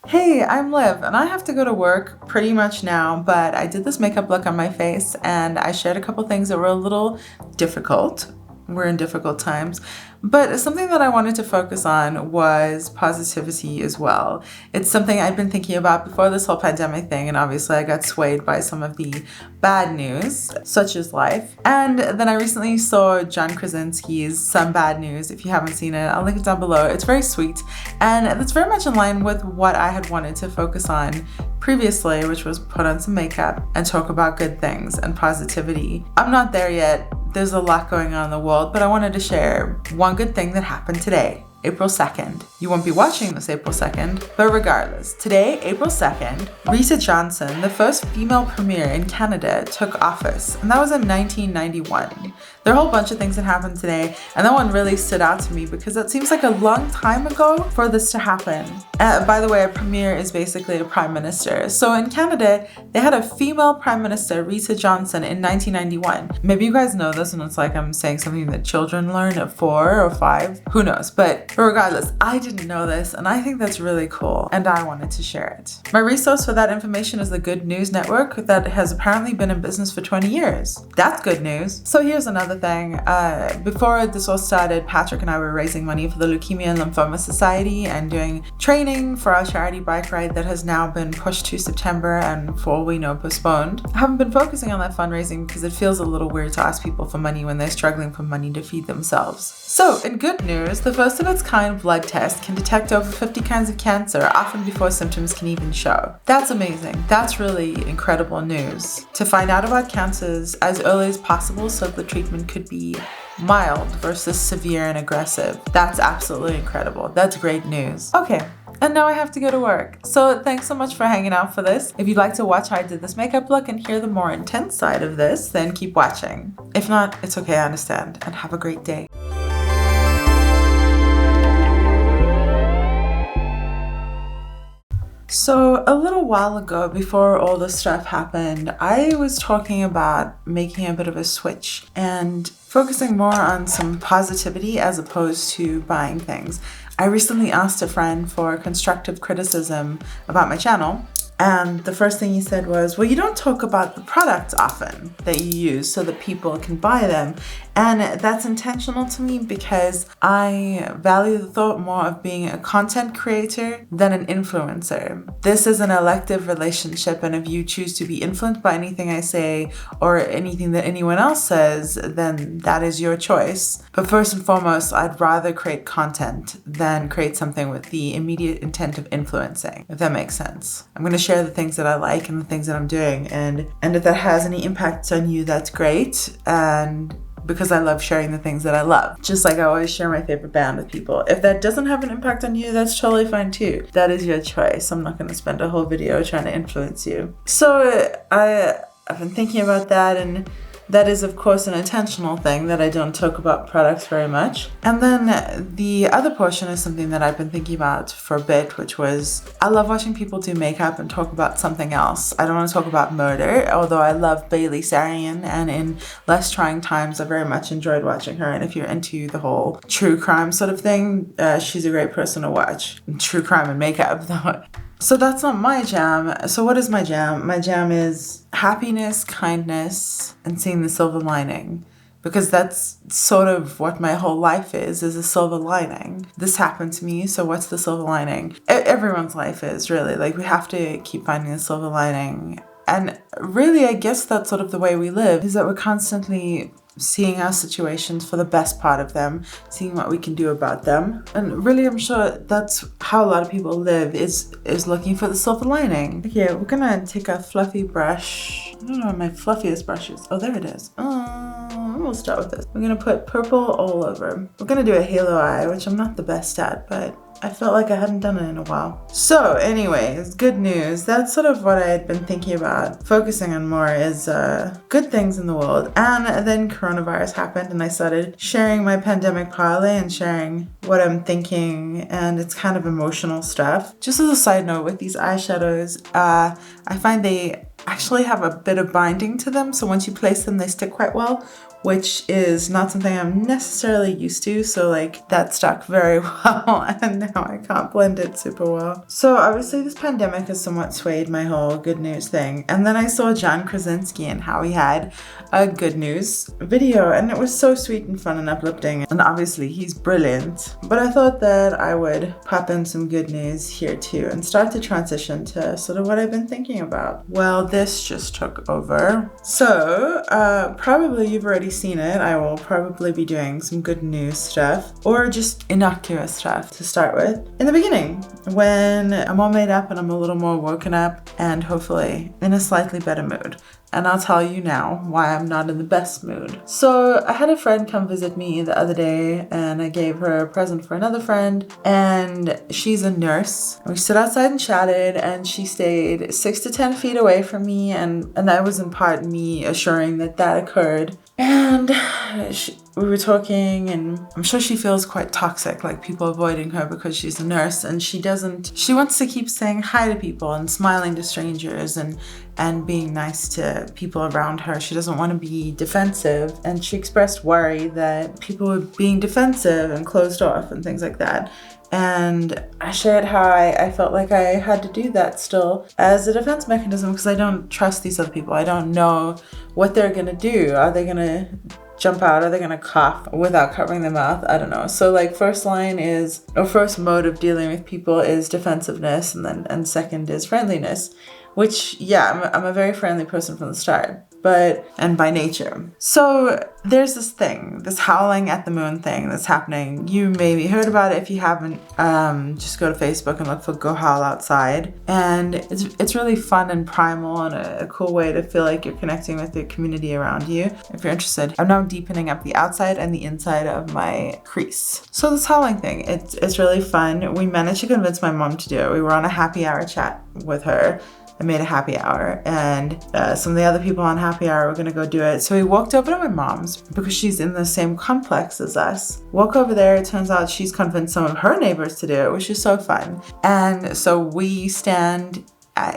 Hey, I'm Liv, and I have to go to work pretty much now, but I did this makeup look on my face and I shared a couple things that were a little difficult. We're in difficult times, but something that I wanted to focus on was positivity as well. It's something I'd been thinking about before this whole pandemic thing, and obviously I got swayed by some of the bad news, such as life. And then I recently saw John Krasinski's Some Bad News. If you haven't seen it, I'll link it down below. It's very sweet, and it's very much in line with what I had wanted to focus on previously, which was put on some makeup and talk about good things and positivity. I'm not there yet. There's a lot going on in the world, but I wanted to share one good thing that happened today, April 2nd. You won't be watching this April 2nd, but regardless, today, April 2nd, Rita Johnson, the first female premier in Canada, took office, and that was in 1991. There are a whole bunch of things that happened today, and that one really stood out to me because it seems like a long time ago for this to happen. By the way, a premier is basically a prime minister. So in Canada, they had a female prime minister, Rita Johnson, in 1991. Maybe you guys know this and it's like I'm saying something that children learn at 4 or 5. Who knows? But regardless, I didn't know this and I think that's really cool and I wanted to share it. My resource for that information is the Good News Network that has apparently been in business for 20 years. That's good news. So here's another thing. Before this all started, Patrick and I were raising money for the Leukemia and Lymphoma Society and doing training for our charity bike ride that has now been pushed to September and for all we know postponed. I haven't been focusing on that fundraising because it feels a little weird to ask people for money when they're struggling for money to feed themselves. So in good news, the first of its kind blood test can detect over 50 kinds of cancer, often before symptoms can even show. That's amazing. That's really incredible news. To find out about cancers as early as possible so that the treatment could be mild versus severe and aggressive. That's absolutely incredible. That's great news. Okay. And now I have to go to work. So thanks so much for hanging out for this. If you'd like to watch how I did this makeup look and hear the more intense side of this, then keep watching. If not, it's okay, I understand. And have a great day. So a little while ago, before all this stuff happened, I was talking about making a bit of a switch and focusing more on some positivity as opposed to buying things. I recently asked a friend for constructive criticism about my channel. And the first thing he said was, well, you don't talk about the products often that you use so that people can buy them. And that's intentional to me because I value the thought more of being a content creator than an influencer. This is an elective relationship, and if you choose to be influenced by anything I say or anything that anyone else says, then that is your choice. But first and foremost, I'd rather create content than create something with the immediate intent of influencing, if that makes sense. I'm going to share the things that I like and the things that I'm doing, and if that has any impact on you, that's great. And because I love sharing the things that I love. Just like I always share my favorite band with people. If that doesn't have an impact on you, that's totally fine too. That is your choice. I'm not going to spend a whole video trying to influence you. So I've been thinking about that, and that is, of course, an intentional thing that I don't talk about products very much. And then the other portion is something that I've been thinking about for a bit, which was I love watching people do makeup and talk about something else. I don't want to talk about murder, although I love Bailey Sarian, and in less trying times, I very much enjoyed watching her. And if you're into the whole true crime sort of thing, she's a great person to watch. True crime and makeup, though. So that's not my jam. So what is my jam? My jam is happiness, kindness, and seeing the silver lining. Because that's sort of what my whole life is a silver lining. This happened to me, so what's the silver lining? Everyone's life is, really. Like, we have to keep finding the silver lining. And really, I guess that's sort of the way we live, is that we're constantly seeing our situations for the best part of them, seeing what we can do about them. And really, I'm sure that's how a lot of people live, is looking for the silver lining. Okay, we're gonna take a fluffy brush. I don't know where my fluffiest brush is. Oh, there it is. We'll start with this. We're gonna put purple all over. We're gonna do a halo eye, which I'm not the best at, but I felt like I hadn't done it in a while. So anyways, good news. That's sort of what I had been thinking about. Focusing on more is good things in the world. And then coronavirus happened and I started sharing my Pandemic Parley and sharing what I'm thinking, and it's kind of emotional stuff. Just as a side note, with these eyeshadows, I find they actually have a bit of binding to them. So once you place them, they stick quite well. which is not something I'm necessarily used to. So like that stuck very well, and now I can't blend it super well. So obviously this pandemic has somewhat swayed my whole good news thing. And then I saw John Krasinski and how he had a good news video, and it was so sweet and fun and uplifting. And obviously he's brilliant. But I thought that I would pop in some good news here too and start to transition to sort of what I've been thinking about. Well, this just took over. So probably you've already seen it. I will probably be doing some good news stuff or just innocuous stuff to start with in the beginning when I'm all made up and I'm a little more woken up and hopefully in a slightly better mood. And I'll tell you now why I'm not in the best mood. So I had a friend come visit me the other day, and I gave her a present for another friend, and she's a nurse. We stood outside and chatted, and she stayed 6 to 10 feet away from me, and that was in part me assuring that occurred. And we were talking, and I'm sure she feels quite toxic, like people avoiding her because she's a nurse, and she wants to keep saying hi to people and smiling to strangers and being nice to people around her. She doesn't want to be defensive, and she expressed worry that people were being defensive and closed off and things like that. And I shared how I felt like I had to do that still as a defense mechanism because I don't trust these other people. I don't know what they're going to do. Are they going to jump out? Are they going to cough without covering their mouth? I don't know. So like first mode of dealing with people is defensiveness, and second is friendliness, which I'm a very friendly person from the start. And by nature. So there's this howling at the moon thing that's happening. You maybe heard about it. If you haven't, just go to Facebook and look for Go Howl Outside. And it's really fun and primal and a cool way to feel like you're connecting with the community around you. If you're interested, I'm now deepening up the outside and the inside of my crease. So this howling thing, it's really fun. We managed to convince my mom to do it. We were on a happy hour chat with her. I made a happy hour, and some of the other people on happy hour were going to go do it. So we walked over to my mom's because she's in the same complex as us. Walk over there, it turns out she's convinced some of her neighbors to do it, which is so fun. And so we stand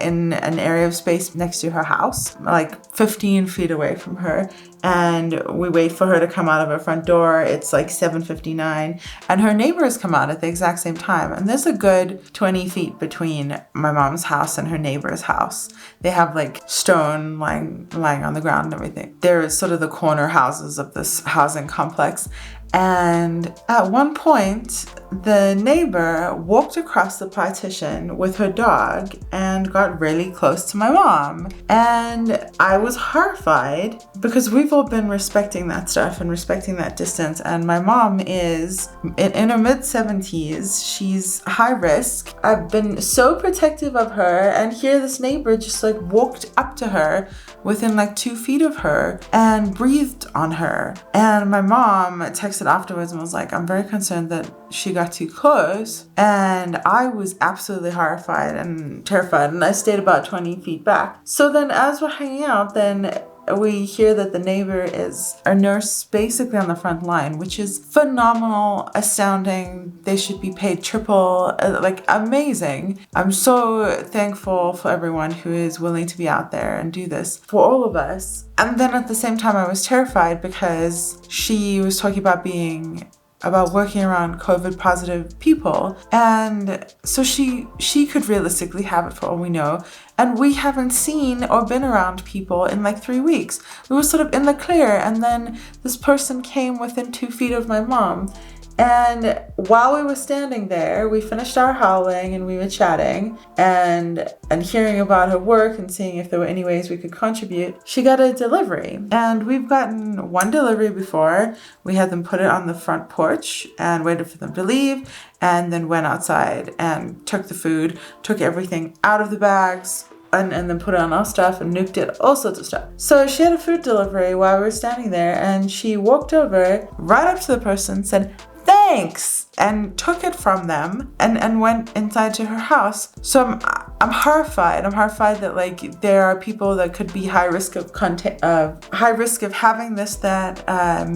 in an area of space next to her house, like 15 feet away from her. And we wait for her to come out of her front door. It's like 7:59, and her neighbors come out at the exact same time. And there's a good 20 feet between my mom's house and her neighbor's house. They have like stone lying on the ground and everything. They're sort of the corner houses of this housing complex. And at one point, the neighbor walked across the partition with her dog and got really close to my mom. And I was horrified because we've all been respecting that stuff and respecting that distance. And my mom is in her mid-70s. She's high risk. I've been so protective of her, and here this neighbor just like walked up to her within like 2 feet of her and breathed on her. And my mom texted afterwards and was like, I'm very concerned that she got too close. And I was absolutely horrified and terrified, and I stayed about 20 feet back. So then as we're hanging out, then we hear that the neighbor is a nurse basically on the front line, which is phenomenal, astounding. They should be paid triple, like amazing. I'm so thankful for everyone who is willing to be out there and do this for all of us. And then at the same time, I was terrified because she was talking about working around COVID positive people. And so she could realistically have it for all we know. And we haven't seen or been around people in like 3 weeks. We were sort of in the clear, and then this person came within 2 feet of my mom. And while we were standing there, we finished our howling and we were chatting and hearing about her work and seeing if there were any ways we could contribute. She got a delivery, and we've gotten one delivery before. We had them put it on the front porch and waited for them to leave, and then went outside and took the food, took everything out of the bags, and then put it on our stuff and nuked it, all sorts of stuff. So she had a food delivery while we were standing there, and she walked over right up to the person, said, "Thanks," and took it from them and went inside to her house. So I'm horrified. I'm horrified that like there are people that could be high risk of having this that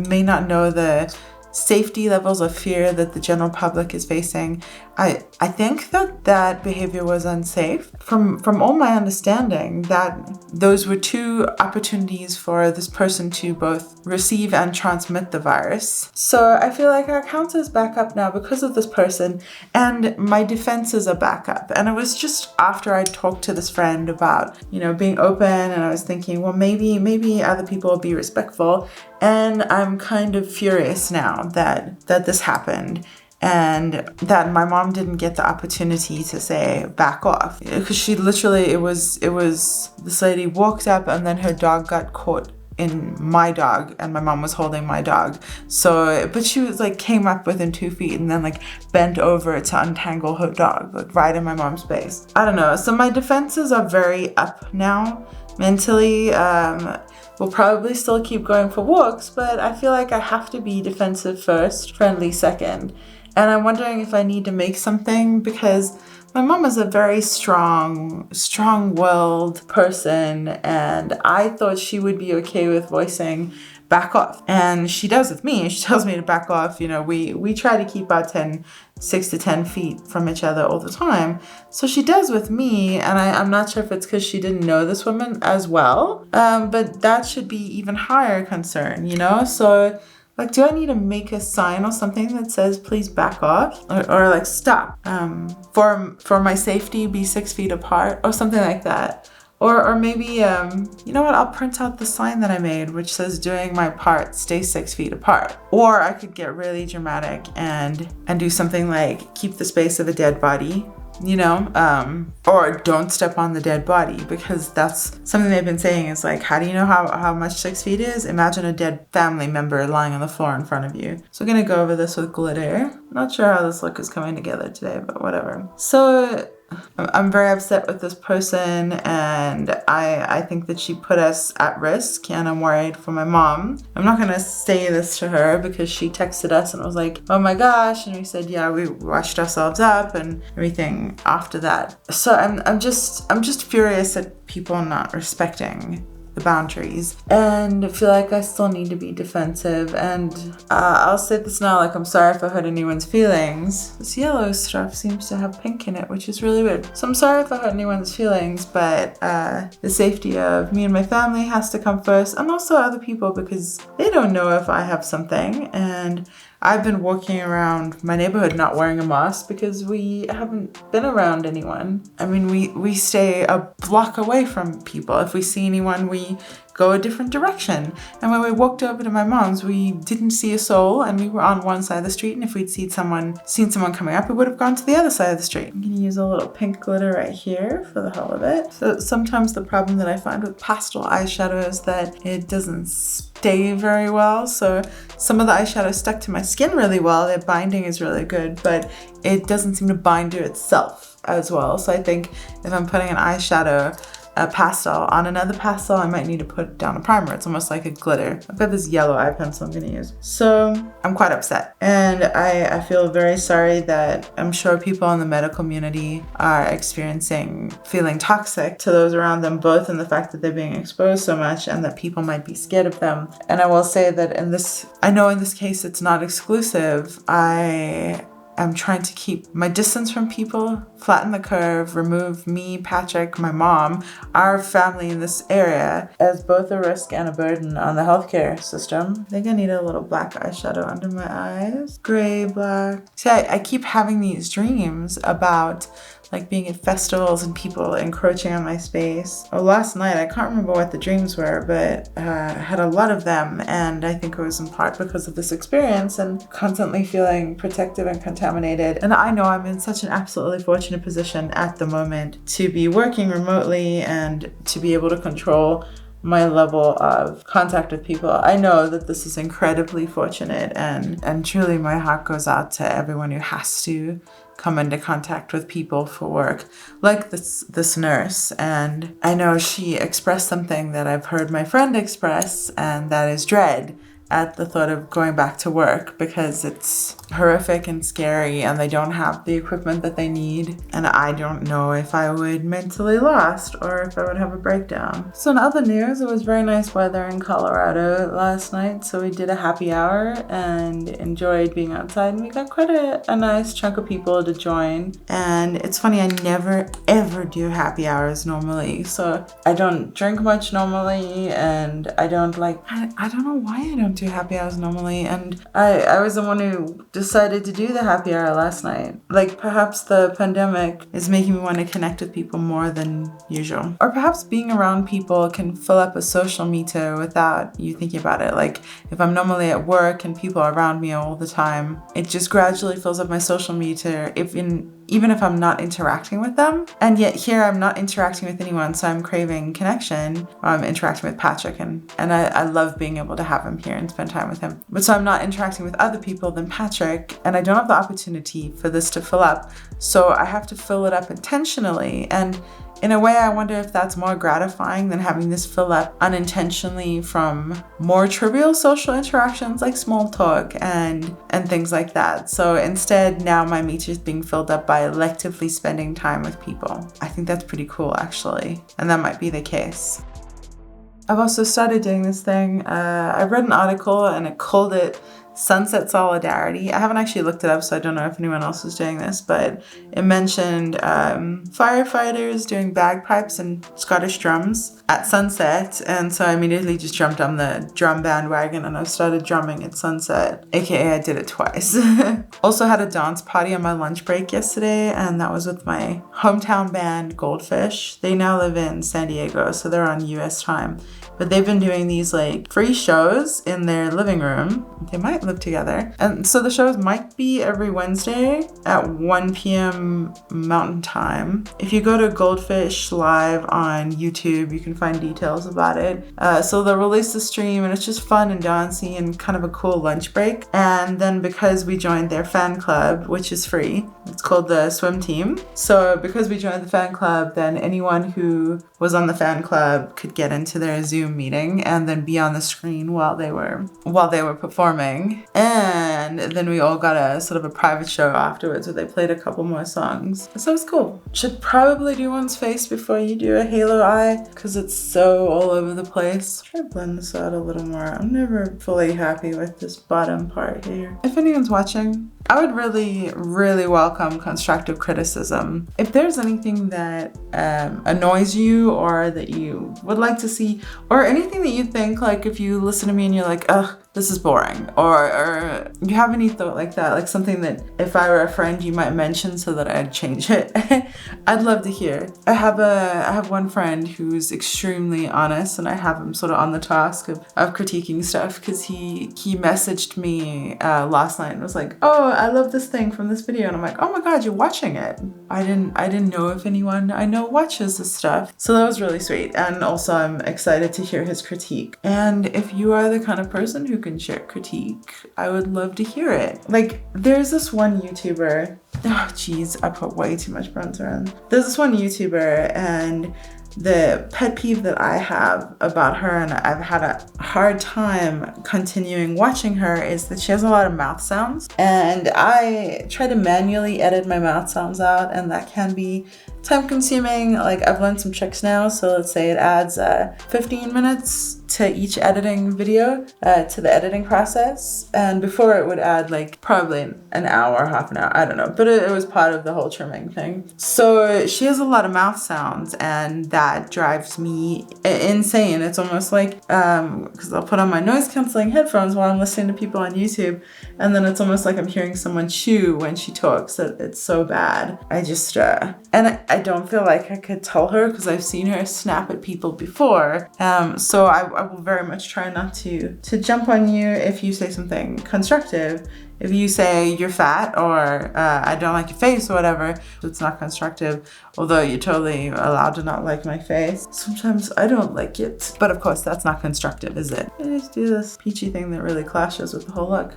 may not know the safety levels of fear that the general public is facing. I think that behavior was unsafe. From all my understanding, that those were two opportunities for this person to both receive and transmit the virus. So I feel like our account is back up now because of this person, and my defenses are back up. And it was just after I talked to this friend about, being open, and I was thinking, well, maybe other people will be respectful. And I'm kind of furious now that this happened. And that my mom didn't get the opportunity to say back off, because she literally, it was this lady walked up and then her dog got caught in my dog, and my mom was holding my dog. So, but she was like, came up within 2 feet and then like bent over to untangle her dog, like right in my mom's face. I don't know. So my defenses are very up now mentally. We'll probably still keep going for walks, but I feel like I have to be defensive first, friendly second. And I'm wondering if I need to make something, because my mom is a very strong-willed person, and I thought she would be okay with voicing back off. And she does with me. She tells me to back off. We try to keep our 6 to 10 feet from each other all the time. So she does with me, and I'm not sure if it's because she didn't know this woman as well. But that should be even higher concern, So like, do I need to make a sign or something that says, please back off, or like stop, for my safety, be 6 feet apart, or something like that. Or maybe, you know what, I'll print out the sign that I made, which says, doing my part, stay 6 feet apart. Or I could get really dramatic and do something like, keep the space of a dead body, or don't step on the dead body, because that's something they've been saying is like, how do you know how much 6 feet is? Imagine a dead family member lying on the floor in front of you. So we're gonna go over this with glitter. Not sure how this look is coming together today, but whatever. So I'm very upset with this person, and I think that she put us at risk, and I'm worried for my mom. I'm not gonna say this to her because she texted us and was like, oh my gosh, and we said, yeah, we washed ourselves up and everything after that. So I'm just furious at people not respecting the boundaries, and I feel like I still need to be defensive. And I'll say this now, like, I'm sorry if I hurt anyone's feelings. This yellow stuff seems to have pink in it, which is really weird. So I'm sorry if I hurt anyone's feelings, but the safety of me and my family has to come first, and also other people, because they don't know if I have something. And I've been walking around my neighborhood not wearing a mask because we haven't been around anyone. I mean, we stay a block away from people. If we see anyone, we go a different direction. And when we walked over to my mom's, we didn't see a soul, and we were on one side of the street. And if we'd seen someone coming up, we would have gone to the other side of the street. I'm gonna use a little pink glitter right here for the hell of it. So sometimes the problem that I find with pastel eyeshadow is that it doesn't stay very well. So some of the eyeshadow stuck to my skin really well. Their binding is really good, but it doesn't seem to bind to itself as well. So I think if I'm putting an eyeshadow, a pastel on another pastel, I might need to put down a primer. It's almost like a glitter. I've got this yellow eye pencil I'm gonna use. So I'm quite upset, and I feel very sorry that I'm sure people in the medical community are experiencing feeling toxic to those around them, both in the fact that they're being exposed so much and that people might be scared of them. And I will say that I know in this case it's not exclusive. I'm trying to keep my distance from people, flatten the curve, remove me, Patrick, my mom, our family in this area as both a risk and a burden on the healthcare system. I think I need a little black eyeshadow under my eyes. Gray, black. See, I keep having these dreams about like being at festivals and people encroaching on my space. Last night, I can't remember what the dreams were, but I had a lot of them, and I think it was in part because of this experience and constantly feeling protective and contaminated. And I know I'm in such an absolutely fortunate position at the moment to be working remotely and to be able to control my level of contact with people. I know that this is incredibly fortunate, and truly my heart goes out to everyone who has to come into contact with people for work, like this nurse. And I know she expressed something that I've heard my friend express, and that is dread. at the thought of going back to work because it's horrific and scary and they don't have the equipment that they need. And I don't know if I would mentally lost or if I would have a breakdown. So in other news, it was very nice weather in Colorado last night. So we did a happy hour and enjoyed being outside, and we got quite a nice chunk of people to join. And it's funny, I never ever do happy hours normally. So I don't drink much normally, and I don't I don't know why I don't do happy hours normally. And I was the one who decided to do the happy hour last night. Like, perhaps the pandemic is making me want to connect with people more than usual. Or perhaps being around people can fill up a social meter without you thinking about it. Like, if I'm normally at work and people are around me all the time, it just gradually fills up my social meter even if I'm not interacting with them. And yet here I'm not interacting with anyone, so I'm craving connection. I'm interacting with Patrick, and I love being able to have him here and spend time with him. But so I'm not interacting with other people than Patrick, and I don't have the opportunity for this to fill up. So I have to fill it up intentionally. And in a way, I wonder if that's more gratifying than having this fill up unintentionally from more trivial social interactions like small talk and things like that. So instead, now my meter is being filled up by electively spending time with people. I think that's pretty cool, actually. And that might be the case. I've also started doing this thing. I read an article and it called it Sunset Solidarity. I haven't actually looked it up, so I don't know if anyone else is doing this, but it mentioned firefighters doing bagpipes and Scottish drums at sunset. And so I immediately just jumped on the drum bandwagon and I started drumming at sunset, aka I did it twice. Also had a dance party on my lunch break yesterday, and that was with my hometown band Goldfish. They now live in San Diego, so they're on US time. But they've been doing these free shows in their living room. They might live together. And so the shows might be every Wednesday at 1 p.m. Mountain Time. If you go to Goldfish Live on YouTube, you can find details about it. So they'll release the stream, and it's just fun and dancey and kind of a cool lunch break. And then because we joined their fan club, which is free, it's called the Swim Team. So because we joined the fan club, then anyone who was on the fan club could get into their Zoom meeting and then be on the screen while they were performing. And then we all got a sort of a private show afterwards where they played a couple more songs. So it's cool. Should probably do one's face before you do a halo eye because it's so all over the place. Try to blend this out a little more. I'm never fully happy with this bottom part here. If anyone's watching, I would really, really welcome constructive criticism. If there's anything that annoys you or that you would like to see, or anything that you think, like if you listen to me and you're like, ugh, this is boring, or you have any thought like that, like something that if I were a friend you might mention so that I'd change it, I'd love to hear. I have one friend who's extremely honest, and I have him sort of on the task of critiquing stuff because he messaged me last night and was like, oh, I love this thing from this video, and I'm like, oh my god, you're watching it. I didn't know if anyone I know watches this stuff, so that was really sweet. And also I'm excited to hear his critique. And if you are the kind of person who can share critique, I would love to hear it. Like, there's this one YouTuber, oh geez, I put way too much bronzer on. There's this one YouTuber, and the pet peeve that I have about her, and I've had a hard time continuing watching her, is that she has a lot of mouth sounds. And I try to manually edit my mouth sounds out, and that can be time consuming. Like, I've learned some tricks now. So let's say it adds 15 minutes to each editing video, to the editing process. And before it would add like probably an hour, half an hour, I don't know. But it was part of the whole trimming thing. So she has a lot of mouth sounds, and that drives me insane. It's almost like, because I'll put on my noise canceling headphones while I'm listening to people on YouTube, and then it's almost like I'm hearing someone chew when she talks. It's so bad. I just, and I don't feel like I could tell her because I've seen her snap at people before. So I will very much try not to jump on you if you say something constructive. If you say you're fat or I don't like your face or whatever, it's not constructive. Although you're totally allowed to not like my face. Sometimes I don't like it. But of course, that's not constructive, is it? I just do this peachy thing that really clashes with the whole look.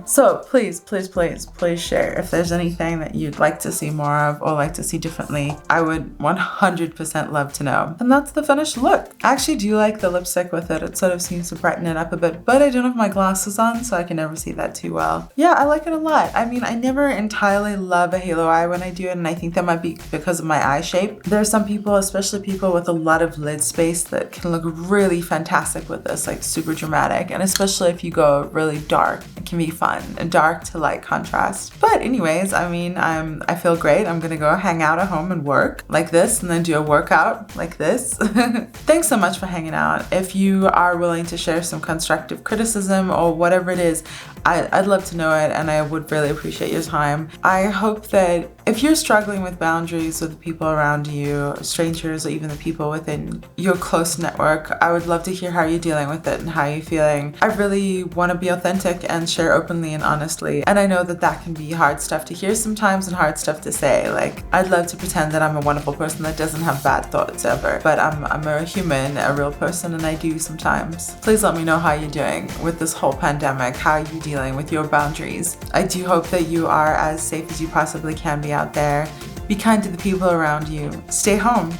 So please, please, please, please share. If there's anything that you'd like to see more of or like to see differently, I would 100% love to know. And that's the finished look. I actually do like the lipstick with it. It sort of seems to brighten it up a bit, but I don't have my glasses on, so I can never see that too well. Yeah, I like it a lot. I mean, I never entirely love a halo eye when I do it, and I think that might be because of my eye shape. There are some people, especially people with a lot of lid space, that can look really fantastic with this, like super dramatic. And especially if you go really dark, it can be fun. A dark to light contrast. But anyways, I mean, I feel great. I'm gonna go hang out at home and work like this, and then do a workout like this. Thanks so much for hanging out. If you are willing to share some constructive criticism or whatever it is, I'd love to know it, and I would really appreciate your time. I hope that if you're struggling with boundaries with the people around you, strangers, or even the people within your close network, I would love to hear how you're dealing with it and how you're feeling. I really want to be authentic and share openly and honestly, and I know that that can be hard stuff to hear sometimes and hard stuff to say. Like, I'd love to pretend that I'm a wonderful person that doesn't have bad thoughts ever, but I'm a human, a real person, and I do sometimes. Please let me know how you're doing with this whole pandemic, how you're dealing with your boundaries. I do hope that you are as safe as you possibly can be out there. Be kind to the people around you. Stay home,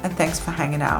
and thanks for hanging out.